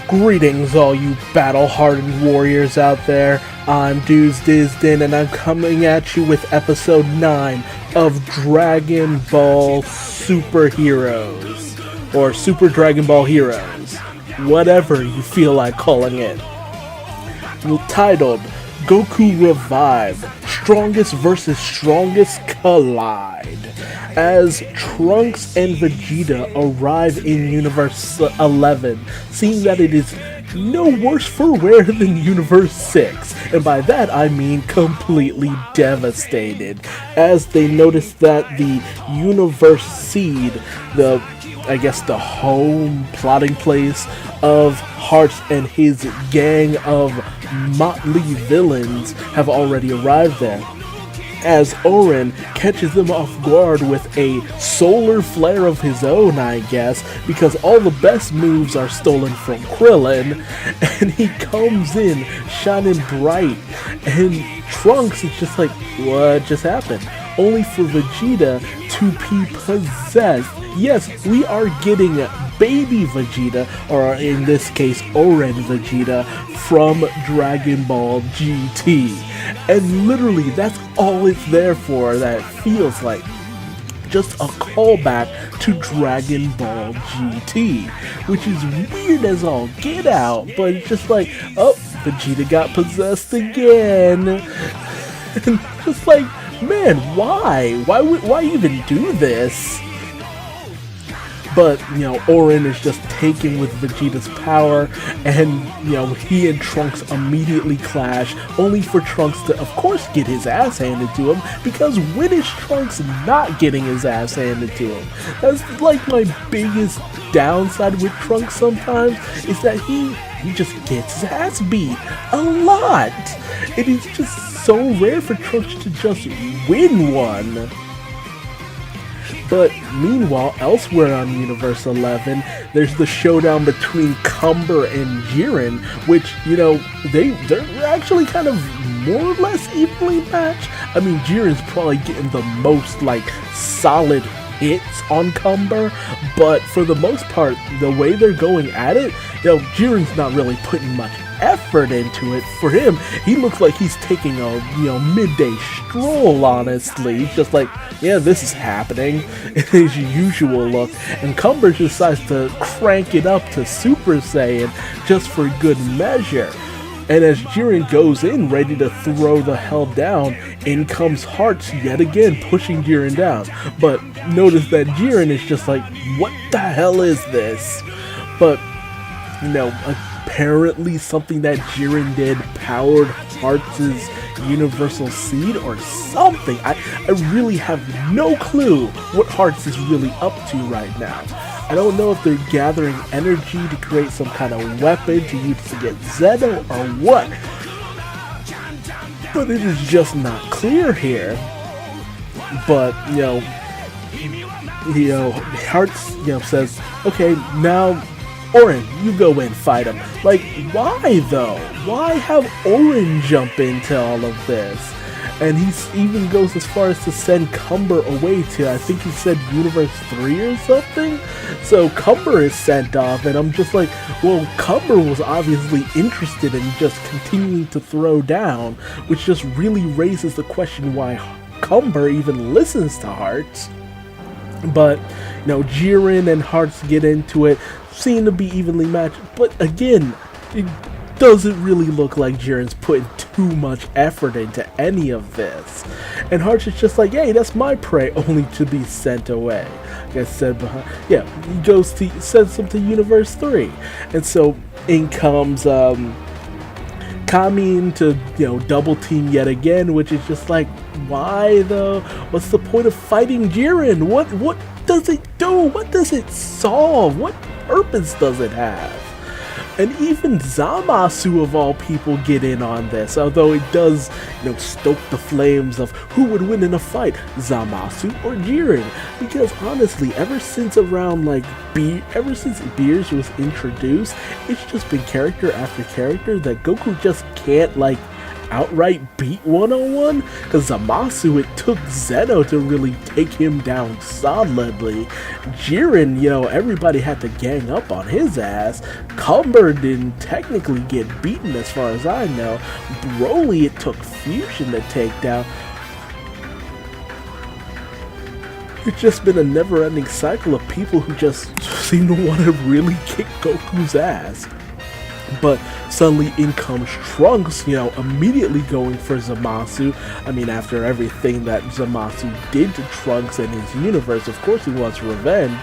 Greetings, all you battle-hardened warriors out there. I'm Duuz-Diz-Din, and I'm coming at you with episode 9 of Dragon Ball Super Heroes, or Super Dragon Ball Heroes, whatever you feel like calling it. Titled, Goku Revived, Strongest vs. Strongest Collide. As Trunks and Vegeta arrive in Universe 11, seeing that it is no worse for wear than Universe 6, and by that I mean completely devastated, as they notice that the Universe Seed, the home plotting place of Hearts and his gang of motley villains have already arrived there. As Oren catches them off guard with a solar flare of his own, I guess, because all the best moves are stolen from Krillin, and he comes in shining bright, and Trunks is just like, what just happened? Only for Vegeta to be possessed. Yes, we are getting baby Vegeta, or in this case, Oren Vegeta, from Dragon Ball GT. And literally, that's all it's there for. That feels like just a callback to Dragon Ball GT, which is weird as all get out, but it's just like, oh, Vegeta got possessed again. And just like, man, why? Why even do this? But, Oren is just taking with Vegeta's power, and, he and Trunks immediately clash, only for Trunks to, of course, get his ass handed to him, because when is Trunks not getting his ass handed to him? That's, like, my biggest downside with Trunks sometimes, is that he just gets his ass beat a lot. It is just so rare for Trunks to just win one. But meanwhile, elsewhere on Universe 11, there's the showdown between Cumber and Jiren, which, they're actually kind of more or less evenly matched. I mean, Jiren's probably getting the most, solid hits on Cumber, but for the most part, the way they're going at it, Jiren's not really putting much effort into it. For him, he looks like he's taking a midday stroll, honestly. He's just like, yeah, this is happening, in his usual look, and Cumber decides to crank it up to Super Saiyan just for good measure. And as Jiren goes in ready to throw the hell down, in comes Hearts yet again, pushing Jiren down. But notice that Jiren is just like, what the hell is this? But, apparently something that Jiren did powered Hearts' universal seed or something. I really have no clue what Hearts is really up to right now. I don't know if they're gathering energy to create some kind of weapon to use to get Zeno or what. But it is just not clear here. But, Hearts, says, okay, now Oren, you go in, fight him. Like, why though? Why have Oren jump into all of this? And he even goes as far as to send Cumber away to, I think he said Universe 3 or something? So Cumber is sent off, and I'm just like, well, Cumber was obviously interested in just continuing to throw down, which just really raises the question why Cumber even listens to Hearts. But, Jiren and Hearts get into it, seem to be evenly matched, but again, it doesn't really look like Jiren's putting too much effort into any of this. And Hearts is just like, hey, that's my prey, only to be sent away. Like I said, he goes to sends him to Universe 3. And so in comes Kami to, double team yet again, which is just like, why though? What's the point of fighting Jiren? What does it do? What does it solve? What purpose does it have? And even Zamasu of all people get in on this, although it does, stoke the flames of who would win in a fight, Zamasu or Jiren. Because honestly, ever since Beers was introduced, it's just been character after character that Goku just can't outright beat one-on-one? Because Zamasu, it took Zeno to really take him down solidly. Jiren, everybody had to gang up on his ass. Cumber didn't technically get beaten as far as I know. Broly, it took Fusion to take down. It's just been a never-ending cycle of people who just seem to want to really kick Goku's ass. But suddenly in comes Trunks, immediately going for Zamasu. I mean, after everything that Zamasu did to Trunks and his universe, of course he wants revenge.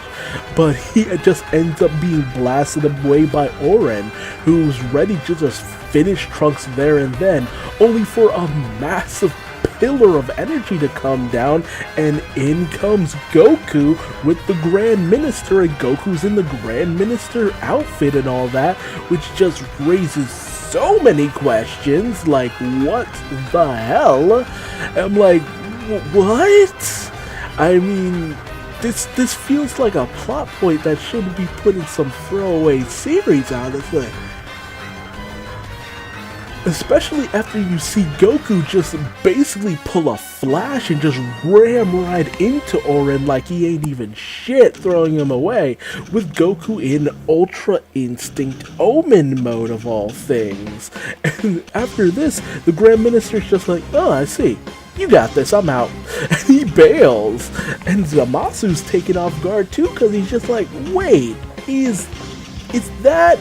But he just ends up being blasted away by Oren, who's ready to just finish Trunks there and then, only for a massive pillar of energy to come down, and in comes Goku with the Grand Minister, and Goku's in the Grand Minister outfit and all that, which just raises so many questions, like, what the hell? I'm like, what? I mean, this feels like a plot point that shouldn't be put in some throwaway series, honestly. Especially after you see Goku just basically pull a Flash and just ram right into Oren like he ain't even shit, throwing him away, with Goku in Ultra Instinct Omen mode of all things. And after this, the Grand Minister's just like, oh, I see. You got this, I'm out. And he bails. And Zamasu's taken off guard too, because he's just like, wait, is that...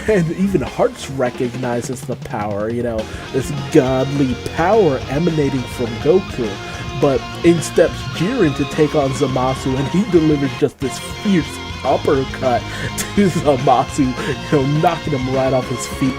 And even Hearts recognizes the power, this godly power emanating from Goku. But in steps Jiren to take on Zamasu, and he delivers just this fierce uppercut to Zamasu, knocking him right off his feet.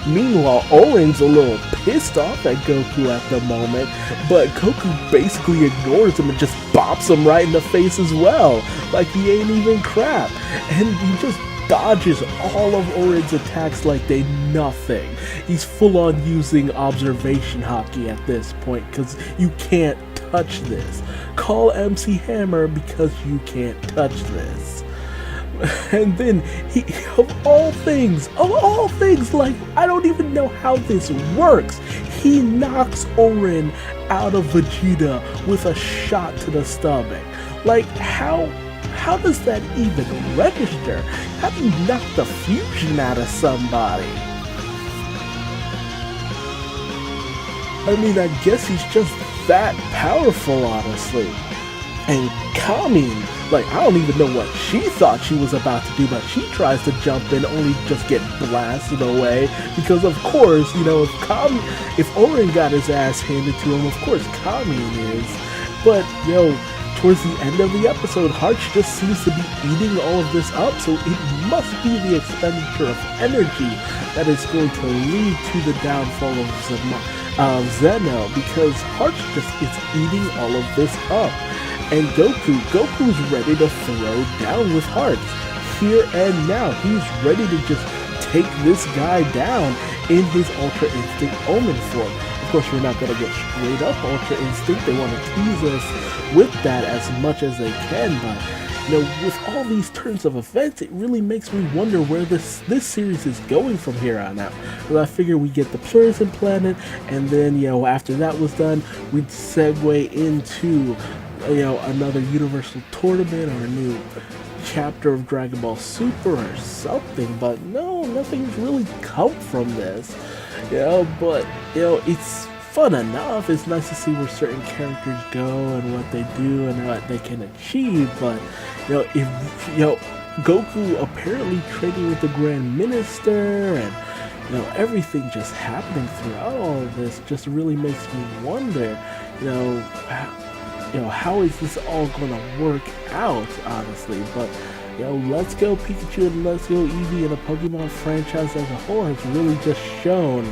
Meanwhile, Oren's a little pissed off at Goku at the moment, but Goku basically ignores him and just bops him right in the face as well, like he ain't even crap. And he just dodges all of Oren's attacks like they nothing. He's full on using observation hockey at this point, because you can't touch this. Call MC Hammer because you can't touch this. And then he, of all things, like, I don't even know how this works, he knocks Oren out of Vegeta with a shot to the stomach. Like, how does that even register? How do you knock the fusion out of somebody? I mean, I guess he's just that powerful, honestly. And Kami, like, I don't even know what she thought she was about to do, but she tries to jump in, only just get blasted away. Because of course, if Oren got his ass handed to him, of course Kami is. But, towards the end of the episode, Hearts just seems to be eating all of this up, so it must be the expenditure of energy that is going to lead to the downfall of Zeno, because Hearts just is eating all of this up. And Goku's ready to throw down with Hearts. Here and now, he's ready to just take this guy down in his Ultra Instinct Omen form. Of course, we're not going to get straight up Ultra Instinct. They want to tease us with that as much as they can, but with all these turns of events, it really makes me wonder where this series is going from here on out. Well, I figure we get the Plurison Planet, and then after that was done, we'd segue into another Universal Tournament or a new chapter of Dragon Ball Super or something. But no, nothing's really come from this. But it's fun enough. It's nice to see where certain characters go and what they do and what they can achieve. But if Goku apparently trading with the Grand Minister and everything just happening throughout all of this just really makes me wonder, how is this all gonna work out, honestly. But Let's Go Pikachu and Let's Go Eevee and the Pokemon franchise as a whole has really just shown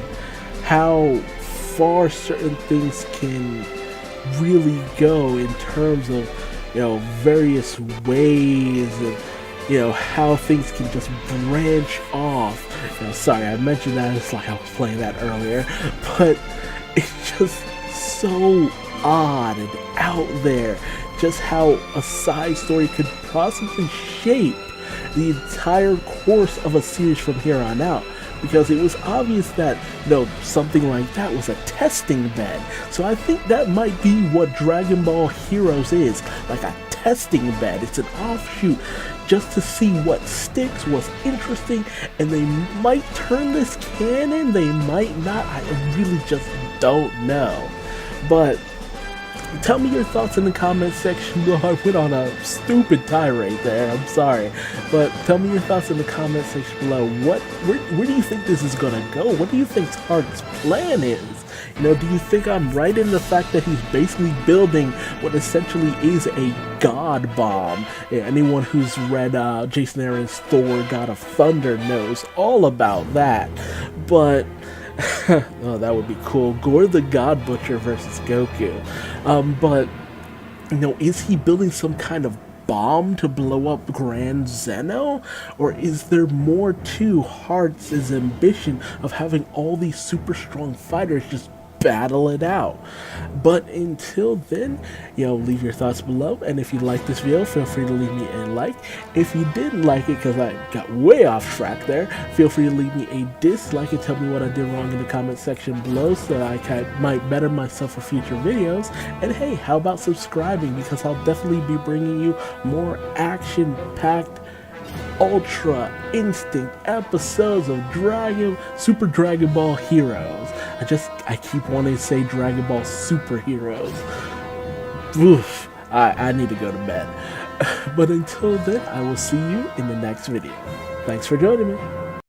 how far certain things can really go in terms of various ways and how things can just branch off. Sorry, I mentioned that, it's like I was playing that earlier, but it's just so odd and out there just how a side story could possibly shape the entire course of a series from here on out. because it was obvious that, something like that was a testing bed. So I think that might be what Dragon Ball Heroes is, like a testing bed. It's an offshoot just to see what sticks, what's interesting, and they might turn this canon, they might not. I really just don't know. But tell me your thoughts in the comment section below. I went on a stupid tirade there, I'm sorry. But tell me your thoughts in the comment section below. Where do you think this is gonna go? What do you think Heart's plan is? Do you think I'm right in the fact that he's basically building what essentially is a god bomb? Anyone who's read Jason Aaron's Thor God of Thunder knows all about that. But oh, that would be cool. Gore the God Butcher versus Goku. But is he building some kind of bomb to blow up Grand Zeno? Or is there more to Heart's ambition of having all these super strong fighters just battle it out? But until then, leave your thoughts below, and if you like this video, feel free to leave me a like. If you didn't like it, because I got way off track there, feel free to leave me a dislike and tell me what I did wrong in the comment section below so that I might better myself for future videos. And hey, how about subscribing, because I'll definitely be bringing you more action-packed Ultra Instinct episodes of Super Dragon Ball Heroes. I keep wanting to say Dragon Ball Superheroes. Oof, I need to go to bed. But until then, I will see you in the next video. Thanks for joining me.